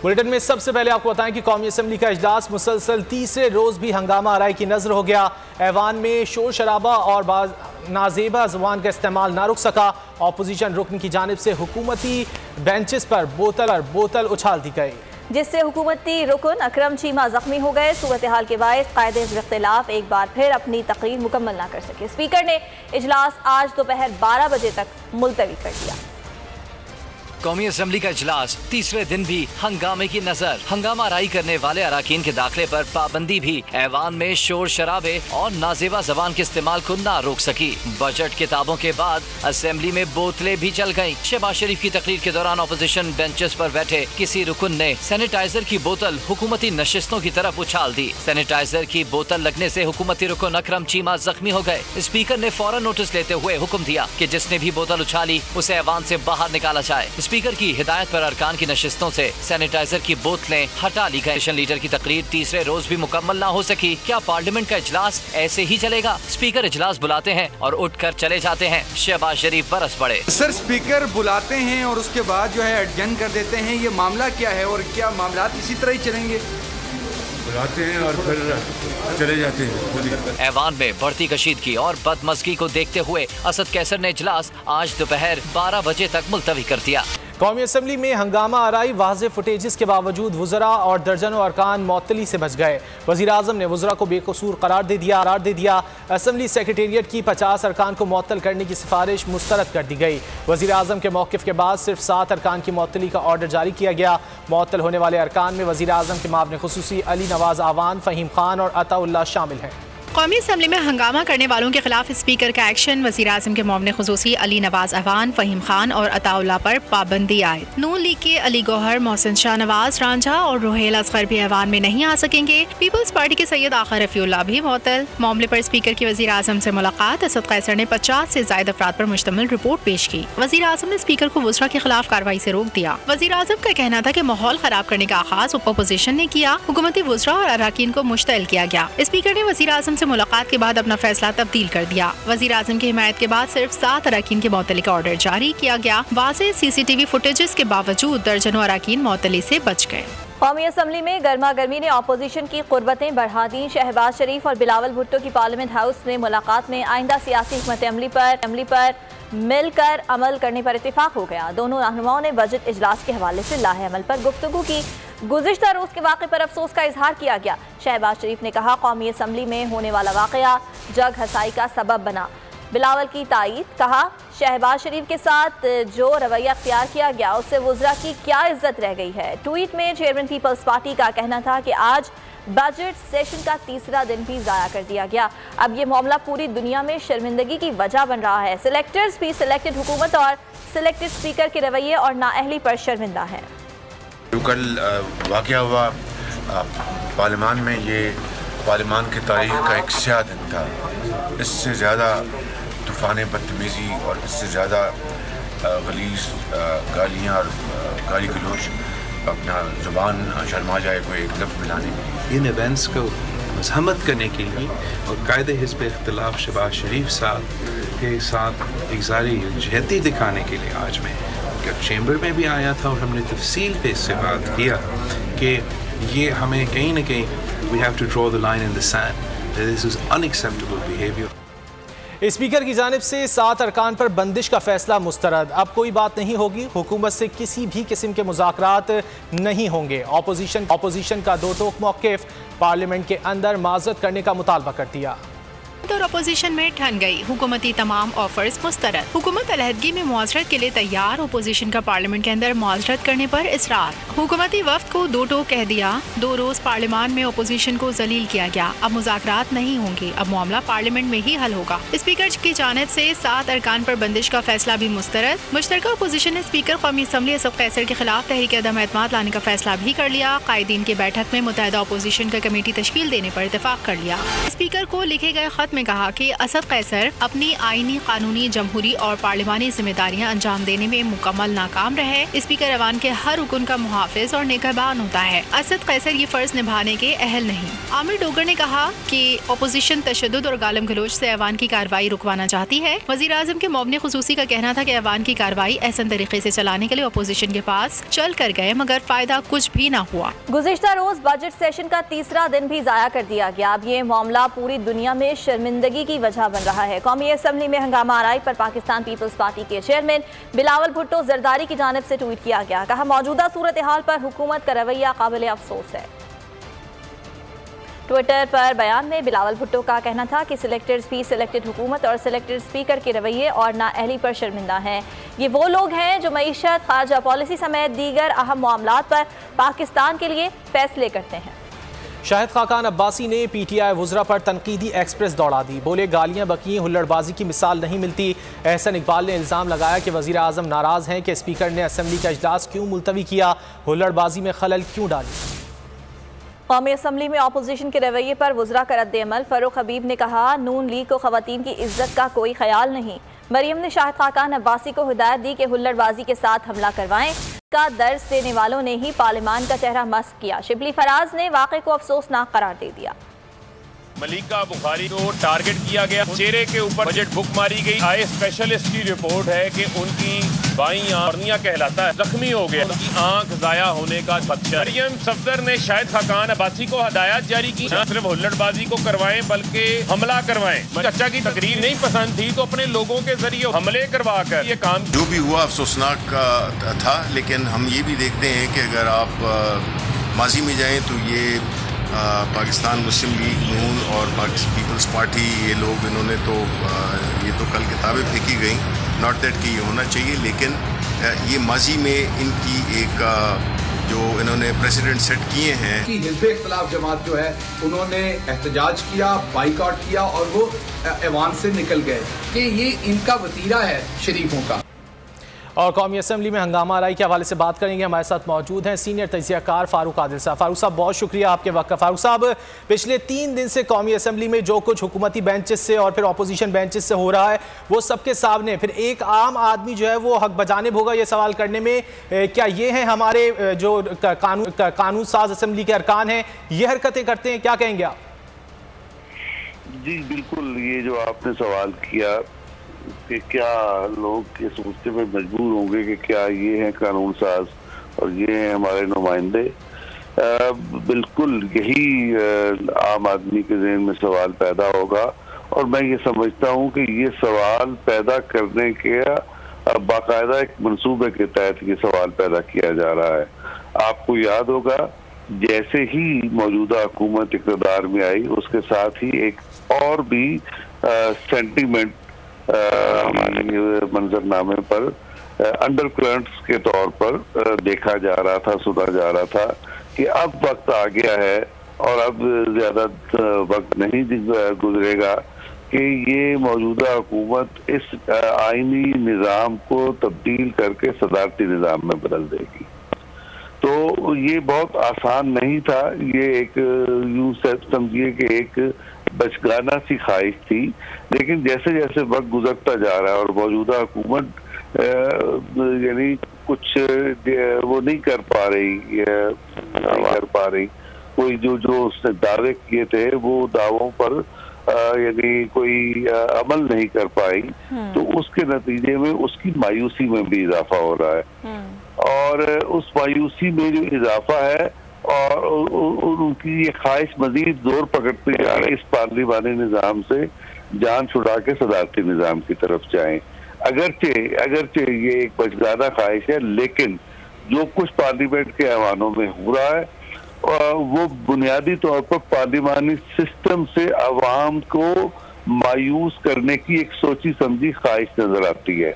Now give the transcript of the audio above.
Bulletin में सबसे पहले आपको बताएं कि कौमी असम्बली का इजलास मुसलसल तीसरे रोज भी हंगामा आराई की नजर हो गया। ऐवान में शोर शराबा और नाजेबा जबान का इस्तेमाल ना रुक सका। अपोजिशन रुकन की जानिब से हुकूमती बेंचेस पर बोतल उछाल दी गई, जिससे हुकूमती रुकन अकरम चीमा जख्मी हो गए। सूरत हाल के बायस कायदे इख्तिलाफ एक बार फिर अपनी तकरीर मुकम्मल ना कर सके। स्पीकर ने इजलास आज दोपहर 12 बजे तक मुलतवी कर दिया। कौमी असम्बली का इजलास तीसरे दिन भी हंगामे की नजर। हंगामा आराई करने वाले अराकीन के दाखिले पर पाबंदी भी ऐवान में शोर शराबे और नाजेबा जबान के इस्तेमाल को ना रोक सकी। बजट किताबों के बाद असम्बली में बोतलें भी चल गयी। शहबाज शरीफ की तकरीर के दौरान अपोजिशन बेंचेस पर बैठे किसी रुकन ने सैनिटाइजर की बोतल हुकूमती नशिस्तों की तरफ उछाल दी। सैनिटाइजर की बोतल लगने से हुकूमती रुकन अकरम चीमा जख्मी हो गए। स्पीकर ने फौरन नोटिस लेते हुए हुक्म दिया कि जिसने भी बोतल उछाली उसे ऐवान से बाहर निकाला जाए। स्पीकर की हिदायत पर अरकान की नशिस्तों से सैनिटाइजर की बोतलें हटा ली गई। लीडर की तकरीर तीसरे रोज भी मुकम्मल ना हो सकी। क्या पार्लियामेंट का इजलास ऐसे ही चलेगा? स्पीकर इजलास बुलाते हैं और उठकर चले जाते हैं। शहबाज शरीफ बरस पड़े। सर, स्पीकर बुलाते हैं और उसके बाद जो है एडजन कर देते हैं। ये मामला क्या है और क्या मामला इसी तरह ही चलेंगे? बुलाते हैं और फिर चले जाते हैं। ऐवान में बढ़ती कशीदगी और बदमज़गी को देखते हुए असद कैसर ने इजलास आज दोपहर 12 बजे तक मुलतवी कर दिया। कौमी असम्बली में हंगामा आराई, वाज़े फुटेजेस के बावजूद वज़रा और दर्जनों अरकान मअतली से बच गए। वज़ीर आज़म ने वज़रा को बेकसूर करार दे दिया। असम्बली सेक्रेटेरिएट की 50 अरकान को मअतल करने की सिफारिश मुस्तरद कर दी गई। वज़ीर आज़म के मौक़िफ़ के बाद सिर्फ 7 अरकान की मअतली का ऑर्डर जारी किया गया। मअतल होने वाले अरकान में वज़ीर आज़म के मामले खुसूसी अली नवाज़ आवान, फ़हीम खान और अताउल्लाह शामिल हैं। कौमी असम्बली में हंगामा करने वालों के खिलाफ स्पीकर का एक्शन। वज़ीर आज़म के मामले खुसूसी अली नवाज अवान, फ़हीम खान और अताउल्लाह पर पाबंदी आए। नून लीग के अली गौहर, मोहसिन शाह नवाज, रांझा और रोहेल असगर भी ऐवान में नहीं आ सकेंगे। पीपल्स पार्टी के सैयद आखिर रफीउल्लाह भी मुअत्तल। मामले पर स्पीकर की वज़ीर आज़म से मुलाकात। असद कैसर ने 50 से ज़ायद अफराद पर मुश्तमिल रिपोर्ट पेश की। वज़ीर आज़म ने स्पीकर को वज़रा के खिलाफ कार्रवाई से रोक दिया। वज़ीर आज़म का कहना था कि माहौल खराब करने का आगाज अपोजिशन ने किया। हुकूमती वज़रा और अरकान को मुश्तइल किया गया। स्पीकर ने वज़ीर आज़म से मुलाकात के बाद अपना फैसला तब्दील कर दिया। वज़ीर आज़म की हिमायत के बाद सिर्फ 7 अरकान के मअतली का ऑर्डर जारी किया गया। वाज़े CCTV फुटेजेस के बावजूद दर्जनों अरकान मअतली से बच गए। कौमी असम्बली में गर्मा गर्मी ने अपोजिशन की कुर्बतें बढ़ा दी। शहबाज शरीफ और बिलावल भुट्टो की पार्लियामेंट हाउस में मुलाकात में आइंदा सियासी हिकमत अमली पर मिलकर अमल करने पर इत्तेफाक हो गया। दोनों रहनुमाओं ने बजट इजलास के हवाले से लाहे अमल पर गुफ्तगू की। गुज़िश्ता रोज के वाक़े पर अफसोस का इजहार किया गया। शहबाज शरीफ ने कहा, कौमी असम्बली में होने वाला वाक़या जग हसाई का सबब बना। बिलावल की तायीद। कहा, शहबाज शरीफ के साथ जो रवैया अख्तियार किया गया उससे वज़रा की क्या इज्जत रह गई है। ट्वीट में चेयरमैन पीपल्स पार्टी का कहना था कि आज बजट सेशन का तीसरा दिन भी ज़ाया कर दिया गया। अब ये मामला पूरी दुनिया में शर्मिंदगी की वजह बन रहा है। सिलेक्टर्स भी सिलेक्टेड हुकूमत और सिलेक्टेड स्पीकर के रवैये और नाअहली पर शर्मिंदा है। कल वाक़या हुआ पार्लियामान में, ये पार्लियामान की तारीख का एक स्याह दिन था। इससे ज़्यादा तूफ़ान बदतमीज़ी और इससे ज़्यादा गलीज़ गालियाँ और गाली गलोच अपना ज़ुबान शर्मा जाए कोई एक लफ्ज़ मिलाने के लिए, इन इवेंट्स को मज़म्मत करने के लिए और कायदे हिज़्ब इख्तिलाफ शहबाज शरीफ साहब के साथ एक ज़ारी यकजहती दिखाने के लिए आज मैं चैम्बर में भी आया था और हमने तफसील पे इससे बात किया कि ये हमें कहीं ना कहीं we have to draw the line in the sand, this is unacceptable behaviour. Speaker की जानिब से 7 अरकान पर बंदिश का फैसला मुस्तरद। अब कोई बात नहीं होगी। हुकूमत से किसी भी किस्म के मुज़ाकरात नहीं होंगे। अपोजिशन का दो टोक मौक़िफ़ पार्लियामेंट के अंदर माज़रत करने का मुतालबा कर दिया और अपोजिशन में ठन गई। हुकूमती तमाम ऑफर्स मुस्तरद। हुकूमत अलहदगी में मुआशरत के लिए तैयार। अपोजिशन का पार्लियामेंट के अंदर मुआशरत करने पर इसरार। हुकूमती वफ्द को दो टोक कह दिया। 2 रोज पार्लियामान में अपोजिशन को जलील किया गया। अब मुज़ाकरात नहीं होंगे। अब मामला पार्लियामेंट में ही हल होगा। स्पीकर की जानिब से 7 अरकान पर बंदिश का फैसला भी मुस्तरद। मुश्तरका अपोजिशन ने स्पीकर कौमी असम्बली असद कैसर के खिलाफ तहरीक अदम एतमाद लाने का फैसला भी कर लिया। कायदीन की बैठक में मुत्तहिदा अपोजिशन का कमेटी तश्कील देने पर इत्तेफाक कर लिया। स्पीकर को लिखे गए खत खत में कहा कि असद कैसर अपनी आईनी, कानूनी, जमहूरी और पार्लिमानी जिम्मेदारियां अंजाम देने में मुकम्मल नाकाम रहे। स्पीकर ऐवान के हर रुकन का मुहाफिज और निगहबान होता है। असद कैसर ये फर्ज निभाने के अहल नहीं। आमिर डोगर ने कहा कि अपोजिशन तशद्दुद और गालम गलोच से ऐवान की कार्रवाई रुकवाना चाहती है। वज़ीर आज़म के मोमने खुसूसी का कहना था कि ऐवान की कार्रवाई ऐसा तरीके से चलाने के लिए अपोजिशन के पास चल कर गए, मगर फायदा कुछ भी न हुआ। गुज़िश्ता रोज बजट सेशन का तीसरा दिन भी ज़ाया कर दिया गया। अब ये मामला पूरी दुनिया में शर्मिंदगी की वजह बन रहा है। कौमी असम्बली में हंगामा आराई पर पाकिस्तान पीपल्स पार्टी के चेयरमैन बिलावल भुट्टो जरदारी की जानिब से ट्वीट किया गया। कहा, मौजूदा सूरत हाल पर हुकूमत का रवैया काबिल अफसोस है। ट्विटर पर बयान में बिलावल भुट्टो का कहना था कि सिलेक्टर्स भी सिलेक्टेड हुकूमत और सिलेक्टेड स्पीकर के रवैये और नाअहली पर शर्मिंदा हैं। ये वो लोग हैं जो मईशत, खारजा पॉलिसी समेत दीगर अहम मामलात पर पाकिस्तान के लिए फैसले करते हैं। शाहिद खाकान अब्बासी ने PTI वुज़रा पर तनकीदी एक्सप्रेस दौड़ा दी। बोले, गालियां बकी, हुल्लड़बाजी की मिसाल नहीं मिलती। एहसन इकबाल ने इल्ज़ाम लगाया कि वज़ीर आज़म नाराज़ हैं कि स्पीकर ने असम्बली का इजलास क्यों मुलतवी किया, हुल्लड़बाजी में खलल क्यों डाली। कौमी असम्बली में अपोजिशन के रवैये पर वुज़रा का रद्द-ए-अमल। फ़ारूक हबीब ने कहा, नून लीग को ख़वातीन की इज्जत का कोई ख्याल नहीं। मरियम ने शाहिद खाकान अब्बासी को हिदायत दी कि हुल्लड़बाजी के साथ हमला करवाएं। का दर्ज देने वालों ने ही पार्लिमान का चेहरा मस्क किया। शिबली फराज ने वाक़े को अफसोसनाक करार दे दिया। मलिका बुखारी को टारगेट किया गया, चेहरे के ऊपर बजट बुक मारी गई। आई स्पेशलिस्ट की रिपोर्ट है कि उनकी बाईं आंख कहलाता है, जख्मी हो गया, उनकी आंख जाया होने का खदशा। मरियम सफदर ने शाहिद खाकान अब्बासी को हदायत जारी की, न सिर्फ हुल्लड़बाजी को करवाएं बल्कि हमला करवाएं। चचा की तकरीर नहीं पसंद थी तो अपने लोगों के जरिए हमले करवा कर ये काम। जो भी हुआ अफसोसनाक था, लेकिन हम ये भी देखते हैं कि अगर आप माजी में जाएं तो ये पाकिस्तान मुस्लिम लीग, नून और पीपल्स पार्टी, ये लोग इन्होंने तो ये तो कल किताबें फेंकी गई, नॉट दैट कि ये होना चाहिए, लेकिन ये माजी में इनकी एक जो इन्होंने प्रेसिडेंट सेट किए हैं कि हिज़्ब इख्तिलाफ जमात जो है उन्होंने एहतजाज किया, बाइकआउट किया और वो ऐवान से निकल गए कि ये इनका वतीरा है शरीफों का। और कौमी असम्बली में हंगामा आराई के हवाले से बात करेंगे। हमारे साथ मौजूद हैं सीनियर तजियाकार फारूक आदिल साहब। फारूक साहब, बहुत शुक्रिया आपके वक्त का। फारूक साहब, पिछले 3 दिन से कौमी असम्बली में जो कुछ हुकूमती बेंचेस से और फिर अपोजिशन बेंचेस से हो रहा है वो सबके सामने, फिर एक आम आदमी जो है वो हक बजानिब होगा ये सवाल करने में, क्या ये हैं हमारे जो कानून साज असम्बली के अरकान हैं, ये हरकतें करते हैं, क्या कहेंगे आप? जी बिल्कुल, ये जो आपने सवाल किया कि क्या लोग ये सोचने में मजबूर होंगे कि क्या ये हैं कानून साज और ये हैं हमारे नुमाइंदे, बिल्कुल यही आम आदमी के ज़हन में सवाल पैदा होगा। और मैं ये समझता हूँ कि ये सवाल पैदा करने के बाकायदा एक मंसूबे के तहत ये सवाल पैदा किया जा रहा है। आपको याद होगा, जैसे ही मौजूदा हुकूमत इक़्तिदार में आई उसके साथ ही एक और भी सेंटीमेंट हमारे मंजरनामे पर अंडर करंट्स के तौर पर देखा जा रहा था, सुना जा रहा था कि अब वक्त आ गया है और अब ज्यादा वक्त नहीं गुजरेगा कि ये मौजूदा हुकूमत इस आईनी निज़ाम को तब्दील करके सदारती निज़ाम में बदल देगी। तो ये बहुत आसान नहीं था, ये एक यूं समझिए कि एक बचगाना सी ख्वाहिश थी, लेकिन जैसे जैसे वक्त गुजरता जा रहा है और मौजूदा हुकूमत यानी कुछ वो नहीं कर पा रही, कोई जो उसने दावे किए थे वो दावों पर यानी कोई अमल नहीं कर पाई, तो उसके नतीजे में उसकी मायूसी में भी इजाफा हो रहा है। और उस मायूसी में जो इजाफा है और उनकी ये ख्वाहिश मजीद जोर पकड़ती जा रही है इस पार्लिमानी निज़ाम से जान छुड़ा के सदारती निज़ाम की तरफ जाएं। अगरचे ये एक बचगाना ख्वाहिश है, लेकिन जो कुछ पार्लियामेंट के ऐवानों में हो रहा है वो बुनियादी तौर पर पार्लिमानी सिस्टम से अवाम को मायूस करने की एक सोची समझी ख्वाहिश नजर आती है।